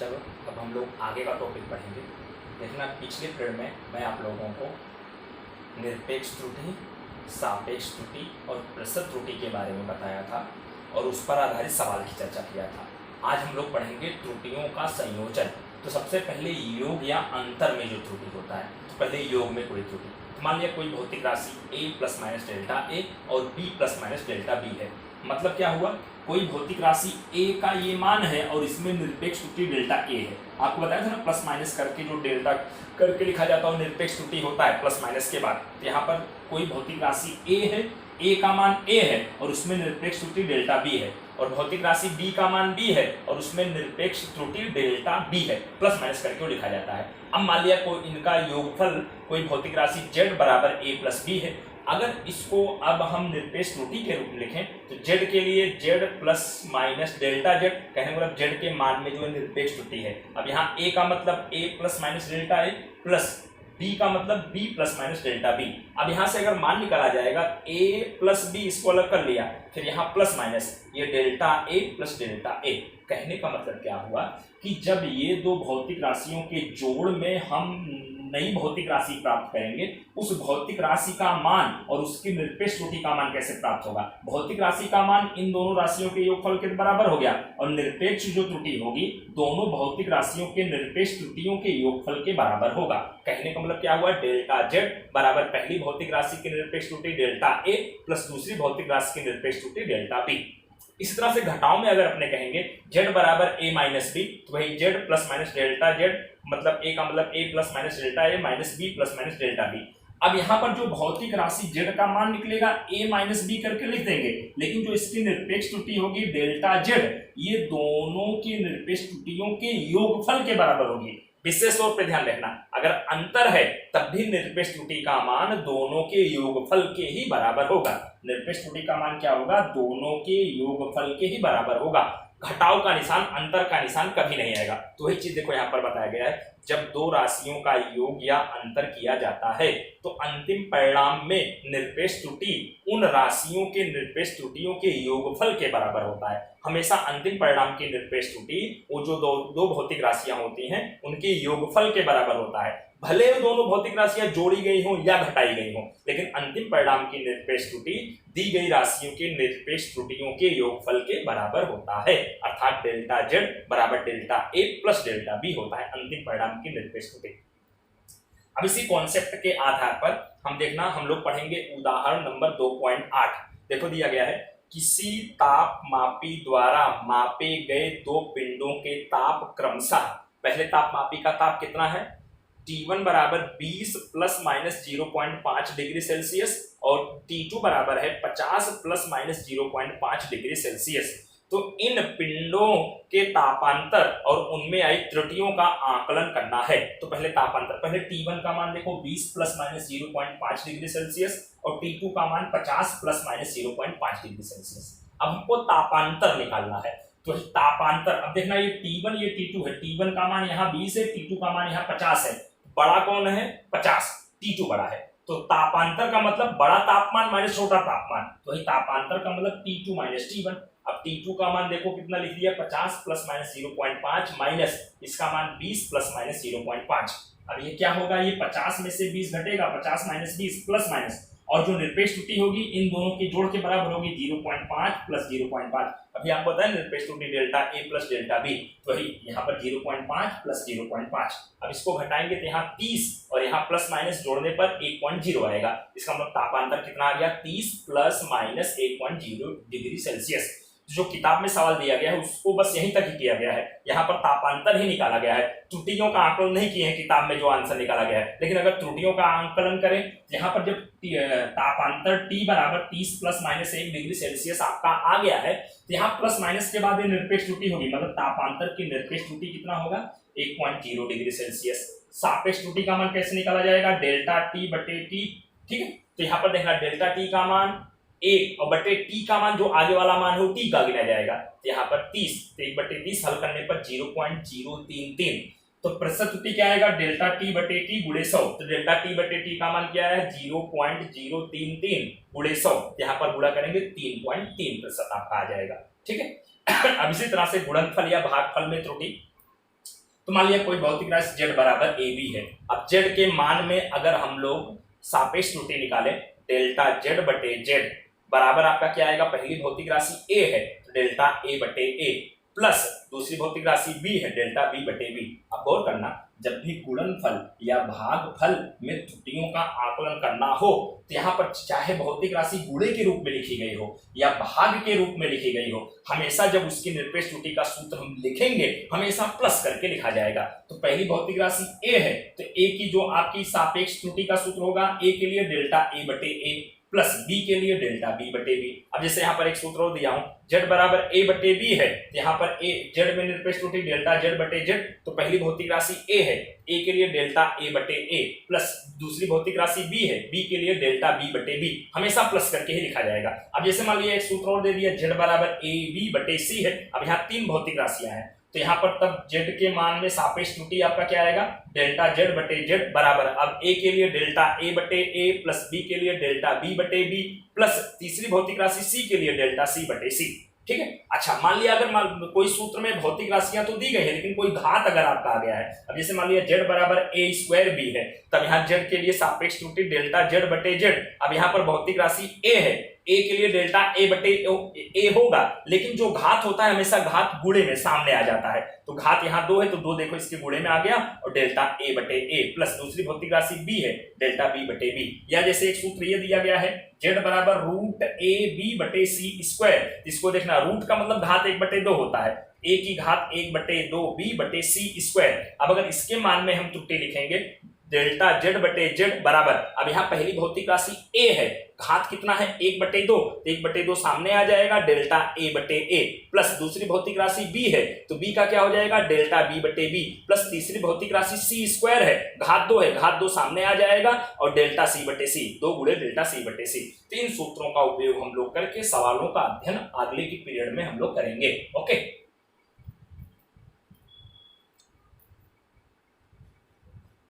चलो अब हम लोग आगे का टॉपिक पढ़ेंगे। देखना, पिछले पीरियड में मैं आप लोगों को निरपेक्ष त्रुटि, सापेक्ष त्रुटि और प्रतिशत त्रुटि के बारे में बताया था और उस पर आधारित सवाल की चर्चा किया था। आज हम लोग पढ़ेंगे त्रुटियों का संयोजन। तो सबसे पहले योग या अंतर में जो त्रुटि होता है, तो पहले योग में कोई त्रुटि, तो मान लिया कोई भौतिक राशि a plus minus delta a और b plus minus delta b है। मतलब क्या हुआ, कोई भौतिक राशि a का ये मान है और इसमें निरपेक्ष त्रुटि डेल्टा a है। आपको बताया था ना, प्लस माइनस करके जो डेल्टा करके लिखा जाता है निरपेक्ष त्रुटि होता है प्लस माइनस के बाद। तो यहाँ पर कोई भौतिक राशि a है, a का मान a है और उसमें निरपेक्ष त्रुटि डेल्टा b है, और भौतिक राशि b का मान b है और उसमें निरपेक्ष त्रुटि डेल्टा b है, प्लस माइनस करके लिखा जाता है। अब मान लिया कोई इनका योगफल कोई भौतिक राशि z बराबर a प्लस b है। अगर इसको अब हम निरपेक्ष त्रुटि के रूप में लिखें तो z के लिए z plus minus delta z, कहने का मतलब z के मान में जो है निरपेक्ष त्रुटि है। अब यहाँ a का मतलब a plus minus delta a plus b का मतलब b plus minus delta b। अब यहाँ से अगर मान निकाला जाएगा a प्लस b, इसको अलग कर लिया, फिर यहाँ प्लस माइनस ये delta a plus delta a। कहने का मतलब क्या हुआ कि जब ये दो भौतिक राशियों के जोड़ में हम नई भौतिक राशि प्राप्त करेंगे, उस भौतिक राशि का मान और उसकी निरपेक्ष त्रुटि का मान कैसे प्राप्त होगा। भौतिक राशि का मान इन दोनों राशियों के योगफल के बराबर हो गया और निरपेक्ष जो त्रुटि होगी दोनों भौतिक राशियों के निरपेक्ष त्रुटियों के योगफल के बराबर होगा। कहने का मतलब क्या हुआ, डेल्टा z बराबर पहली भौतिक राशि की निरपेक्ष त्रुटि डेल्टा a प्लस दूसरी भौतिक राशि की निरपेक्ष त्रुटि डेल्टा b। इस तरह से घटाव में अगर अपने कहेंगे z बराबर a माइनस बी, तो वही z plus minus delta z, मतलब a का मतलब a plus minus delta a minus b plus minus delta b। अब यहाँ पर जो भौतिक राशि z का मान निकलेगा a माइनस बी करके लिख देंगे, लेकिन जो इसकी निरपेक्ष त्रुटि होगी डेल्टा z, ये दोनों की निरपेक्ष त्रुटियों के योगफल के बराबर होगी। विशेष तौर पर ध्यान रखना, अगर अंतर है तब भी निरपेक्ष त्रुटि का मान दोनों के योगफल के ही बराबर होगा। निरपेक्ष त्रुटि का मान क्या होगा, दोनों के योगफल के ही बराबर होगा। घटाव का निशान, अंतर का निशान कभी नहीं आएगा। तो वही चीज देखो यहाँ पर बताया गया है, जब दो राशियों का योग या अंतर किया जाता है तो अंतिम परिणाम में निरपेक्ष त्रुटि उन राशियों के निरपेक्ष त्रुटियों के योगफल के बराबर होता है। हमेशा अंतिम परिणाम की निरपेक्ष त्रुटि वो जो दो भौतिक राशियां होती हैं उनके योगफल के बराबर होता है। भले वो दोनों भौतिक राशियां जोड़ी गई हों या घटाई गई हों, लेकिन अंतिम परिणाम की निरपेक्ष त्रुटि दी गई राशियों के निरपेक्ष त्रुटियों के योगफल के बराबर होता है, अर्थात डेल्टा z बराबर delta a plus delta b होता है अंतिम परिणाम की निरपेक्ष त्रुटि। अब इसी कॉन्सेप्ट के आधार पर हम देखना, हम लोग पढ़ेंगे उदाहरण नंबर 2.8। देखो दिया गया है, किसी तापमापी द्वारा मापे गए दो पिंडों के ताप क्रमशः, पहले तापमापी का ताप कितना है, T1 बराबर 20 प्लस माइनस 0.5 डिग्री सेल्सियस और T2 बराबर है 50 प्लस माइनस 0.5 डिग्री सेल्सियस। तो इन पिंडों के तापांतर और उनमें आई त्रुटियों का आकलन करना है। तो पहले तापांतर, पहले T1 का मान देखो 20 प्लस माइनस 0.5 डिग्री सेल्सियस और T2 का मान 50 प्लस माइनस 0.5 डिग्री सेल्सियस। अब हमको तापांतर निकालना है, तो तापांतर, अब देखना ये T1 ये T2 है, T1 का मान यहाँ 20 है, T2 का मान यहाँ 50 है। बड़ा कौन है, 50, T2 बड़ा है। तो तापांतर का मतलब बड़ा तापमान माइनस छोटा तापमान, तो वही तापांतर का मतलब T2 माइनस T1। अब T2 का मान देखो कितना लिख दिया, 50 प्लस माइनस 0.5 माइनस इसका मान 20 प्लस माइनस 0.5। अब ये क्या होगा, ये 50 में से 20 घटेगा, 50 माइनस 20 प्लस माइनस, और जो निरपेक्ष त्रुटि होगी इन दोनों के जोड़ के बराबर होगी 0.5 प्लस 0.5। अभी आपको बताया निरपेक्ष त्रुटि delta a plus delta b, तो वही यहाँ पर 0.5 प्लस 0.5। अब इसको घटाएंगे तो यहाँ 30 और यहाँ प्लस माइनस जोड़ने पर 1.0 आएगा। इसका मतलब तापांतर कितना आ गया, 30 प्लस माइनस 1.0 डिग्री सेल्सियस। जो किताब में सवाल दिया गया है उसको बस यहीं तक ही किया गया है, यहाँ पर तापांतर ही निकाला गया है, त्रुटियों का आकलन नहीं किए हैं किताब में जो आंसर निकाला गया है। लेकिन अगर त्रुटियों का आकलन करें, यहाँ पर जब तापांतर T बराबर 30 प्लस माइनस 1 डिग्री सेल्सियस आपका आ गया है, तो यहाँ प्लस माइनस के बाद निरपेक्ष त्रुटि होगी, मतलब तापांतर की निरपेक्ष त्रुटि कितना होगा, 1.0 डिग्री सेल्सियस। सापेक्ष त्रुटि का मान कैसे निकाला जाएगा, डेल्टा T बटे T, ठीक है। तो यहाँ पर देखना डेल्टा T का मान 1 और बटे T का मान जो आगे वाला मान है वो T का गिना जाएगा। तो यहाँ पर 30, तो 1 बटे 30 हल करने पर 0.033। तो प्रतिशत त्रुटि क्या आएगा, डेल्टा T बटे T गुणे 100। तो डेल्टा T बटे T का मान क्या है, 0.033 गुणे 100, यहाँ पर गुणा करेंगे 3.3% आपका आ जाएगा, ठीक है। अब इसी तरह से गुणनफल या भागफल में त्रुटि, तो मान लिया कोई भौतिक राशि z बराबर ए बी है। अब z के मान में अगर हम लोग सापेक्ष त्रुटि निकालें, डेल्टा z बटे z बराबर आपका क्या आएगा, पहली भौतिक राशि a है तो डेल्टा a बटे a प्लस दूसरी भौतिक राशि b है डेल्टा b बटे b। अब गौर करना, जब भी गुणनफल या भागफल में त्रुटियों का आकलन करना हो तो यहाँ पर चाहे भौतिक राशि गुणे के रूप में लिखी गई हो या भाग के रूप में लिखी गई हो, हमेशा जब उसकी निरपेक्ष त्रुटि का सूत्र हम लिखेंगे हमेशा प्लस करके लिखा जाएगा। तो पहली भौतिक राशि a है तो a की जो आपकी सापेक्ष त्रुटि का सूत्र होगा, a के लिए डेल्टा a बटे a प्लस b के लिए डेल्टा b बटे b। अब जैसे यहाँ पर एक सूत्र और दिया हूं, z बराबर a बटे b है तो यहाँ पर a z में निरपेक्ष त्रुटि डेल्टा z बटे z, तो पहली भौतिक राशि a है, a के लिए डेल्टा a बटे a प्लस दूसरी भौतिक राशि b है, b के लिए डेल्टा b बटे b, हमेशा प्लस करके ही लिखा जाएगा। अब जैसे मान लिया एक सूत्र और दे दिया, z बराबर a b बटे c है। अब यहाँ तीन भौतिक राशियां हैं तो यहाँ पर तब z के मान में सापेक्ष त्रुटि आपका क्या आएगा, डेल्टा z बटे z बराबर, अब a के लिए डेल्टा a बटे a प्लस b के लिए डेल्टा b बटे b प्लस तीसरी भौतिक राशि c के लिए डेल्टा c बटे c। ठीक है। अच्छा मान लिया अगर कोई सूत्र में भौतिक राशियां तो दी गई है लेकिन कोई घात अगर आपका आ गया है, अब जैसे मान लिया z बराबर a स्क्वायर b है, तब यहाँ z के लिए सापेक्ष त्रुटि डेल्टा z बटे z। अब यहाँ पर भौतिक राशि a है, a के लिए डेल्टा a बटे a होगा, लेकिन जो घात होता है हमेशा घात गुणे में सामने आ जाता है, तो घात यहाँ 2 है तो 2 देखो इसके गुणे में आ गया और डेल्टा a बटे a प्लस दूसरी भौतिक राशि b है डेल्टा b बटे b। या जैसे एक सूत्र ये दिया गया है, z बराबर रूट a b बटे c स्क्वायर, इसको देखना रूट का मतलब घात 1/2 होता है, a की घात 1/2 b बटे c स्क्वायर। अब अगर इसके मान में हम त्रुटि लिखेंगे डेल्टा z बटे z बराबर, अब यहाँ पहली भौतिक राशि a है, घात कितना है 1/2, तो 1/2 सामने आ जाएगा डेल्टा a बटे a प्लस दूसरी भौतिक राशि b है तो b का क्या हो जाएगा डेल्टा b बटे b प्लस तीसरी भौतिक राशि c स्क्वायर है, घात 2 है, घात 2 सामने आ जाएगा और डेल्टा c बटे c, 2 गुणे डेल्टा c बटे c। तो इन सूत्रों का उपयोग हम लोग करके सवालों का अध्ययन अगले की पीरियड में हम लोग करेंगे। ओके।